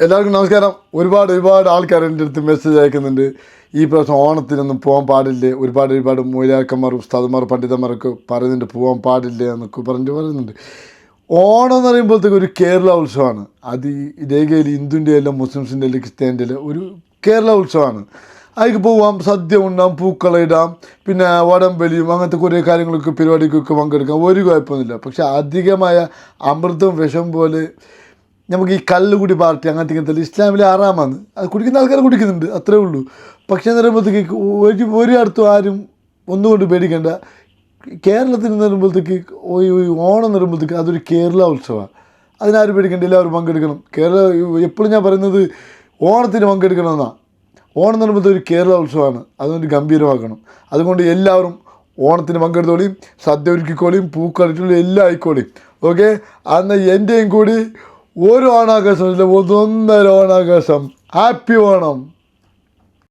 എല്ലാവർക്കും നമസ്കാരം. ഒരുപാട് ആൾക്കാർ എൻ്റെ അടുത്ത് മെസ്സേജ് അയക്കുന്നുണ്ട്. ഈ പ്രാവശ്യം ഓണത്തിനൊന്നും പോകാൻ പാടില്ലേ, ഒരുപാട് മൂലാക്കന്മാർ ഉസ്താദന്മാർ പണ്ഡിതന്മാരൊക്കെ പറയുന്നുണ്ട് പോകാൻ പാടില്ല എന്നൊക്കെ പറയുന്നുണ്ട്. ഓണം എന്ന് പറയുമ്പോഴത്തേക്ക് ഒരു കേരള ഉത്സവമാണ്. അത് ഈ രേഖയിൽ ഹിന്ദുവിൻ്റെ എല്ലാം മുസ്ലിംസിൻ്റെ എല്ലാം ക്രിസ്ത്യാനിൻ്റെ എല്ലാം ഒരു കേരള ഉത്സവമാണ്. അതിലേക്ക് പോവാം, സദ്യ ഉണ്ടാം, പൂക്കളിടാം, പിന്നെ വടംവലിയും അങ്ങനത്തെ കുറേ കാര്യങ്ങളൊക്കെ പരിപാടിക്കൊക്കെ പങ്കെടുക്കാം, ഒരു കുഴപ്പമൊന്നുമില്ല. പക്ഷെ അധികമായ അമൃതം വിഷം പോലെ നമുക്ക് ഈ കള്ളുകുടി പാർട്ടി അങ്ങനത്തെ ഇസ്ലാമിലെ ആറാമാണ്. അത് കുടിക്കുന്ന ആൾക്കാർ കുടിക്കുന്നുണ്ട്, അത്രേ ഉള്ളൂ. പക്ഷേ എന്ന് പറയുമ്പോഴത്തേക്ക് ഒരു അടുത്തും ആരും ഒന്നുകൊണ്ട് പേടിക്കേണ്ട. കേരളത്തിൽ നിന്ന് പറയുമ്പോഴത്തേക്ക് ഓണം എന്ന് പറയുമ്പോഴത്തേക്ക് അതൊരു കേരള ഉത്സവമാണ്. അതിനാരും പേടിക്കേണ്ട, എല്ലാവരും പങ്കെടുക്കണം. എപ്പോഴും ഞാൻ പറയുന്നത് ഓണത്തിന് പങ്കെടുക്കണമെന്നാണ്. ഓണം എന്ന് പറയുമ്പോഴത്തേക്ക് ഒരു കേരള ഉത്സവമാണ്, അതുകൊണ്ട് ഗംഭീരമാക്കണം. അതുകൊണ്ട് എല്ലാവരും ഓണത്തിന് പങ്കെടുത്തോളിയും, സദ്യ ഒരുക്കിക്കോളിയും, പൂക്കളിട്ടുള്ള എല്ലാം ആയിക്കോളിയും. ഓക്കെ, അന്ന് എൻ്റെയും കൂടി ഒരു ഓണാഘോഷം ഇല്ല, ഒന്നൊന്നര ഓണാഘോഷം. ഹാപ്പി ഓണം.